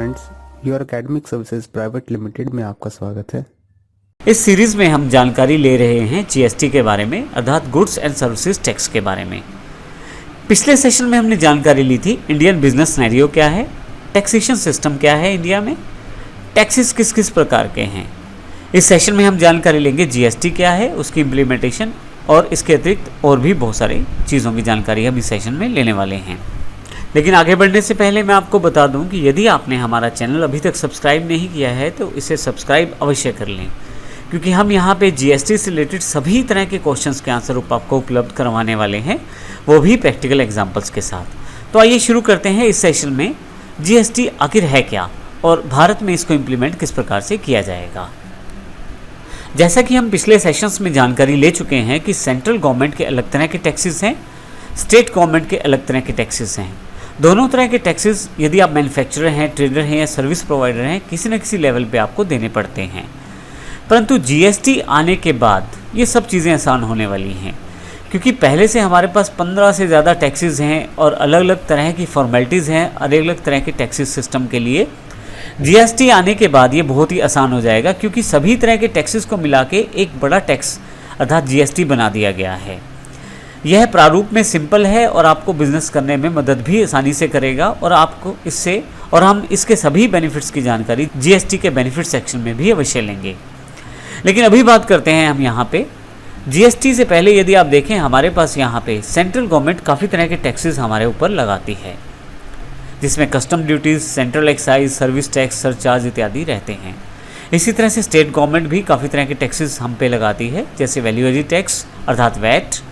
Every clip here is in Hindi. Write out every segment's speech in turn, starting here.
Students, your academic services private limited में आपका स्वागत है। इस सीरीज में हम जानकारी ले रहे हैं जीएसटी के बारे में, अर्थात गुड्स एंड सर्विसेज टैक्स के बारे में। पिछले सेशन में हमने जानकारी ली थी इंडियन बिजनेस सिनेरियो क्या है, टैक्सेशन सिस्टम क्या है इंडिया में, टैक्सेस किस किस प्रकार के हैं। इस सेशन में हम जानकारी लेंगे जीएसटी क्या है, उसकी इम्प्लीमेंटेशन और इसके अतिरिक्त और भी बहुत सारी चीज़ों की जानकारी हम इस सेशन में लेने वाले हैं। लेकिन आगे बढ़ने से पहले मैं आपको बता दूं कि यदि आपने हमारा चैनल अभी तक सब्सक्राइब नहीं किया है तो इसे सब्सक्राइब अवश्य कर लें, क्योंकि हम यहाँ पे जीएसटी से रिलेटेड सभी तरह के क्वेश्चंस के आंसर आपको उपलब्ध करवाने वाले हैं, वो भी प्रैक्टिकल एग्जांपल्स के साथ। तो आइए शुरू करते हैं इस सेशन में। जीएसटी आखिर है क्या और भारत में इसको इम्प्लीमेंट किस प्रकार से किया जाएगा। जैसा कि हम पिछले सेशंस में जानकारी ले चुके हैं कि सेंट्रल गवर्नमेंट के अलग तरह के टैक्सेस हैं, स्टेट गवर्नमेंट के अलग तरह के टैक्सेस हैं। दोनों तरह के टैक्सेस यदि आप मैन्युफैक्चरर हैं, ट्रेडर हैं या सर्विस प्रोवाइडर हैं, किसी न किसी लेवल पे आपको देने पड़ते हैं। परंतु जीएसटी आने के बाद ये सब चीज़ें आसान होने वाली हैं, क्योंकि पहले से हमारे पास 15 से ज़्यादा टैक्सेस हैं और अलग अलग तरह की फॉर्मेलिटीज़ हैं अलग अलग तरह के टैक्सेस सिस्टम के लिए। जीएसटी आने के बाद ये बहुत ही आसान हो जाएगा, क्योंकि सभी तरह के टैक्सेस को मिला के एक बड़ा टैक्स अर्थात जीएसटी बना दिया गया है। यह प्रारूप में सिंपल है और आपको बिजनेस करने में मदद भी आसानी से करेगा और आपको इससे और हम इसके सभी बेनिफिट्स की जानकारी जीएसटी के बेनिफिट सेक्शन में भी अवश्य लेंगे। लेकिन अभी बात करते हैं हम यहाँ पे जीएसटी से पहले। यदि आप देखें हमारे पास यहाँ पे सेंट्रल गवर्नमेंट काफ़ी तरह के टैक्सेस हमारे ऊपर लगाती है, जिसमें custom duties, central excise, service tax, surcharge इत्यादि रहते हैं। इसी तरह से स्टेट गवर्नमेंट भी काफ़ी तरह के टैक्सेस हम पे लगाती है, जैसे वैल्यू एडिड टैक्स अर्थात वैट,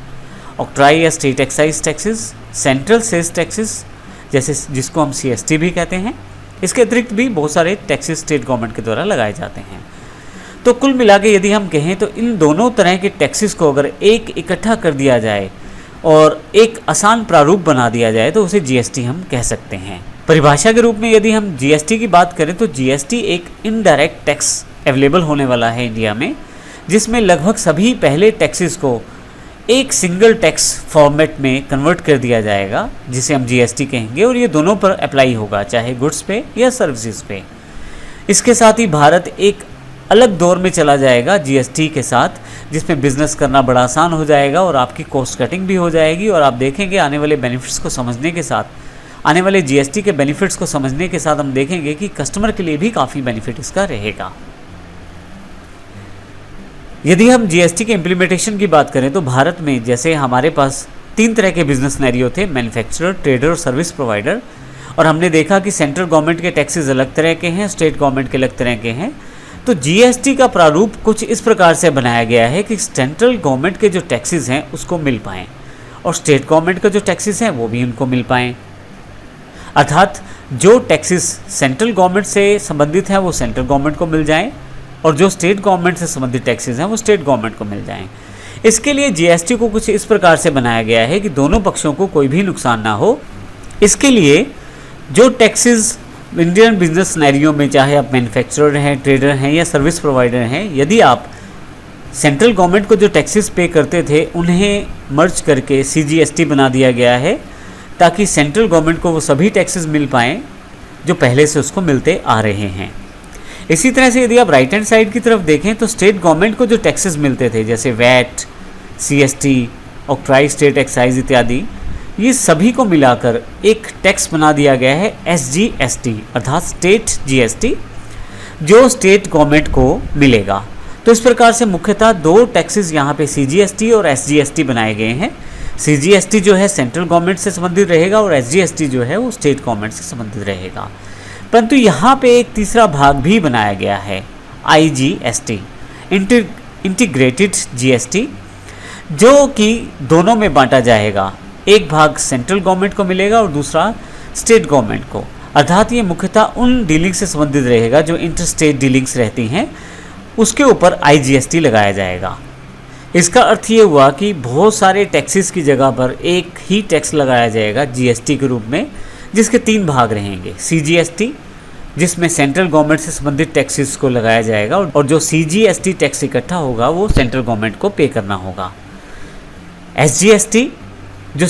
ऑक्ट्राई या state excise taxes, central sales taxes जैसे जिसको हम सीएसटी भी कहते हैं। इसके अतिरिक्त भी बहुत सारे टैक्सेस स्टेट गवर्नमेंट के द्वारा लगाए जाते हैं। तो कुल मिला के यदि हम कहें तो इन दोनों तरह के टैक्सेस को अगर एक इकट्ठा कर दिया जाए और एक आसान प्रारूप बना दिया जाए तो उसे जीएसटी हम कह सकते हैं। परिभाषा के रूप में यदि हम जीएसटी की बात करें तो जीएसटी एक इनडायरेक्ट टैक्स अवेलेबल होने वाला है इंडिया में, जिसमें लगभग सभी पहले टैक्सेस को एक सिंगल टैक्स फॉर्मेट में कन्वर्ट कर दिया जाएगा, जिसे हम जीएसटी कहेंगे, और ये दोनों पर अप्लाई होगा, चाहे गुड्स पे या सर्विसेज पे। इसके साथ ही भारत एक अलग दौर में चला जाएगा जीएसटी के साथ, जिसमें बिजनेस करना बड़ा आसान हो जाएगा और आपकी कॉस्ट कटिंग भी हो जाएगी। और आप देखेंगे आने वाले बेनिफिट्स को समझने के साथ, आने वाले जीएसटी के बेनिफिट्स को समझने के साथ हम देखेंगे कि कस्टमर के लिए भी काफ़ी बेनिफिट इसका रहेगा। यदि हम जीएसटी के इम्प्लीमेंटेशन की बात करें तो भारत में जैसे हमारे पास 3 तरह के बिजनेस सिनेरियो थे, मैन्युफैक्चरर, ट्रेडर और सर्विस प्रोवाइडर। और हमने देखा कि सेंट्रल गवर्नमेंट के टैक्सेस अलग तरह के हैं, स्टेट गवर्नमेंट के अलग तरह के हैं। तो जीएसटी का प्रारूप कुछ इस प्रकार से बनाया गया है कि सेंट्रल गवर्नमेंट के जो टैक्सेस हैं उसको मिल पाएँ और स्टेट गवर्नमेंट के जो टैक्सेस हैं वो भी उनको मिल पाएँ। अर्थात जो टैक्सेस सेंट्रल गवर्नमेंट से संबंधित हैं वो सेंट्रल गवर्नमेंट को मिल जाएँ और जो स्टेट गवर्नमेंट से संबंधित टैक्सेस हैं वो स्टेट गवर्नमेंट को मिल जाएं। इसके लिए जीएसटी को कुछ इस प्रकार से बनाया गया है कि दोनों पक्षों को कोई भी नुकसान ना हो। इसके लिए जो टैक्सेस इंडियन बिजनेस सिनेरियो में, चाहे आप मैन्युफैक्चरर हैं, ट्रेडर हैं या सर्विस प्रोवाइडर हैं, यदि आप सेंट्रल गवर्नमेंट को जो टैक्सेस पे करते थे उन्हें मर्ज करके सीजीएसटी बना दिया गया है, ताकि सेंट्रल गवर्नमेंट को वो सभी टैक्सेस मिल पाएँ जो पहले से उसको मिलते आ रहे हैं। इसी तरह से यदि आप राइट हैंड साइड की तरफ देखें तो स्टेट गवर्नमेंट को जो टैक्सेस मिलते थे, जैसे VAT, CST, octroi state excise इत्यादि, ये सभी को मिलाकर एक टैक्स बना दिया गया है एसजीएसटी अर्थात स्टेट जीएसटी, जो स्टेट गवर्नमेंट को मिलेगा। तो इस प्रकार से मुख्यतः 2 टैक्सेस यहाँ पे सीजीएसटी और एसजीएसटी बनाए गए हैं। सीजीएसटी जो है सेंट्रल गवर्नमेंट से संबंधित रहेगा और एसजीएसटी जो है वो स्टेट गवर्नमेंट से संबंधित रहेगा। परंतु यहाँ पे एक तीसरा भाग भी बनाया गया है, आईजीएसटी इंटीग्रेटेड जीएसटी, जो कि दोनों में बांटा जाएगा। एक भाग सेंट्रल गवर्नमेंट को मिलेगा और दूसरा स्टेट गवर्नमेंट को। अर्थात ये मुख्यतः उन डीलिंग से संबंधित रहेगा जो इंटरस्टेट डीलिंग्स रहती हैं, उसके ऊपर आईजीएसटी लगाया जाएगा। इसका अर्थ ये हुआ कि बहुत सारे टैक्सेस की जगह पर एक ही टैक्स लगाया जाएगा जीएसटी के रूप में, जिसके 3 भाग रहेंगे। सीजीएसटी, जिसमें सेंट्रल गवर्नमेंट से संबंधित टैक्सेस को लगाया जाएगा और जो सीजीएसटी टैक्स इकट्ठा होगा वो सेंट्रल गवर्नमेंट को पे करना होगा। एसजीएसटी, जो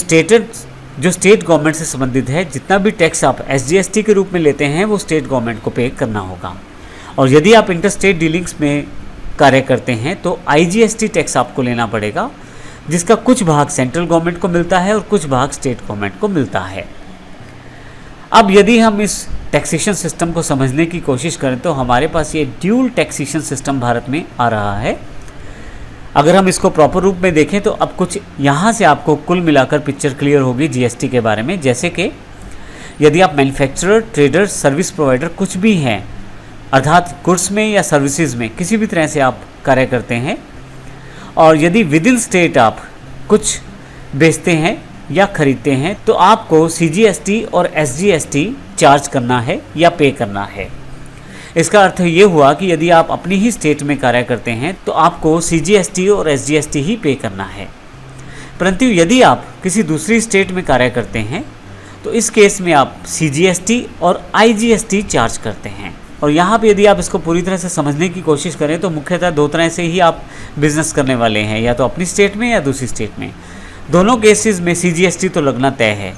जो स्टेट गवर्नमेंट से संबंधित है, जितना भी टैक्स आप SGST के रूप में लेते हैं वो स्टेट गवर्नमेंट को पे करना होगा। और यदि आप इंटर स्टेट डीलिंग्स में कार्य करते हैं तो IGST टैक्स आपको लेना पड़ेगा, जिसका कुछ भाग सेंट्रल गवर्नमेंट को मिलता है और कुछ भाग स्टेट गवर्नमेंट को मिलता है। अब यदि हम इस टैक्सेशन सिस्टम को समझने की कोशिश करें तो हमारे पास ये ड्यूल टैक्सेशन सिस्टम भारत में आ रहा है। अगर हम इसको प्रॉपर रूप में देखें तो अब कुछ यहाँ से आपको कुल मिलाकर पिक्चर क्लियर होगी GST के बारे में। जैसे कि यदि आप मैन्युफैक्चरर, ट्रेडर, सर्विस प्रोवाइडर कुछ भी हैं, अर्थात गुड्स में या सर्विसेज में किसी भी तरह से आप कार्य करते हैं, और यदि विद इन स्टेट आप कुछ बेचते हैं या खरीदते हैं तो आपको CGST और SGST चार्ज करना है या पे करना है। इसका अर्थ ये हुआ कि यदि आप अपनी ही स्टेट में कार्य करते हैं तो आपको CGST और SGST ही पे करना है। परंतु यदि आप किसी दूसरी स्टेट में कार्य करते हैं तो इस केस में आप CGST और IGST चार्ज करते हैं। और यहाँ पे यदि आप इसको पूरी तरह से समझने की कोशिश करें तो मुख्यतः दो तरह से ही आप बिजनेस करने वाले हैं, या तो अपनी स्टेट में या दूसरी स्टेट में। दोनों केसेस में CGST तो लगना तय है,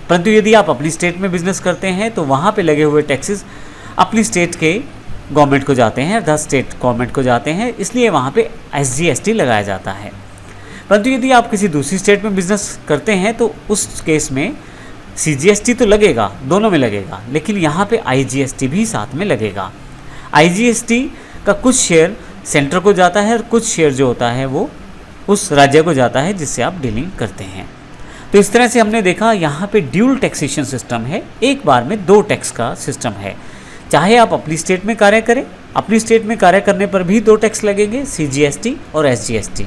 परंतु यदि आप अपनी स्टेट में बिजनेस करते हैं तो वहाँ पे लगे हुए टैक्सेस अपनी स्टेट के गवर्नमेंट को जाते हैं, अर्थात स्टेट गवर्नमेंट को जाते हैं, इसलिए वहाँ पे SGST लगाया जाता है। परंतु यदि आप किसी दूसरी स्टेट में बिजनेस करते हैं तो उस केस में CGST तो लगेगा, दोनों में लगेगा, लेकिन यहाँ पे IGST भी साथ में लगेगा। IGST का कुछ शेयर सेंटर को जाता है और कुछ शेयर जो होता है वो उस राज्य को जाता है जिससे आप डीलिंग करते हैं। तो इस तरह से हमने देखा यहाँ पे ड्यूल टैक्सेशन सिस्टम है, एक बार में दो टैक्स का सिस्टम है। चाहे आप अपनी स्टेट में कार्य करें, अपनी स्टेट में कार्य करने पर भी दो टैक्स लगेंगे, CGST और SGST।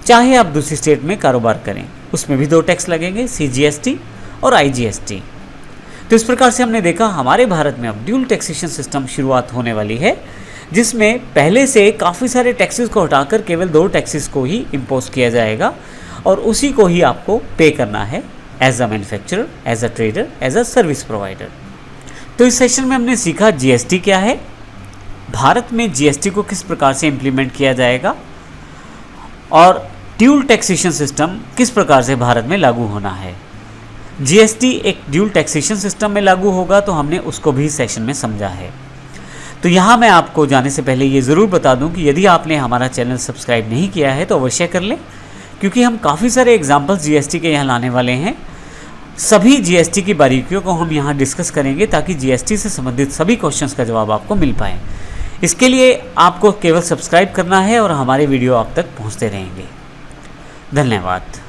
चाहे आप दूसरी स्टेट में कारोबार करें, उसमें भी दो टैक्स लगेंगे, CGST और IGST। तो इस प्रकार से हमने देखा हमारे भारत में अब ड्यूल टैक्सेशन सिस्टम शुरुआत होने वाली है, जिसमें पहले से काफ़ी सारे टैक्सेस को हटाकर केवल दो टैक्सेस को ही इम्पोज किया जाएगा और उसी को ही आपको पे करना है as a manufacturer, as a trader, as a service provider. तो इस सेशन में हमने सीखा GST क्या है, भारत में GST को किस प्रकार से इम्प्लीमेंट किया जाएगा और ड्यूल टैक्सेशन सिस्टम किस प्रकार से भारत में लागू होना है। GST एक ड्यूल टैक्सेशन सिस्टम में लागू होगा तो हमने उसको भी सेशन में समझा है। तो यहाँ मैं आपको जाने से पहले ये ज़रूर बता दूं कि यदि आपने हमारा चैनल सब्सक्राइब नहीं किया है तो अवश्य कर लें, क्योंकि हम काफ़ी सारे एग्जाम्पल्स GST के यहाँ लाने वाले हैं। सभी GST की बारीकियों को हम यहाँ डिस्कस करेंगे ताकि GST से संबंधित सभी क्वेश्चंस का जवाब आपको मिल पाए। इसके लिए आपको केवल सब्सक्राइब करना है और हमारे वीडियो आप तक पहुँचते रहेंगे। धन्यवाद।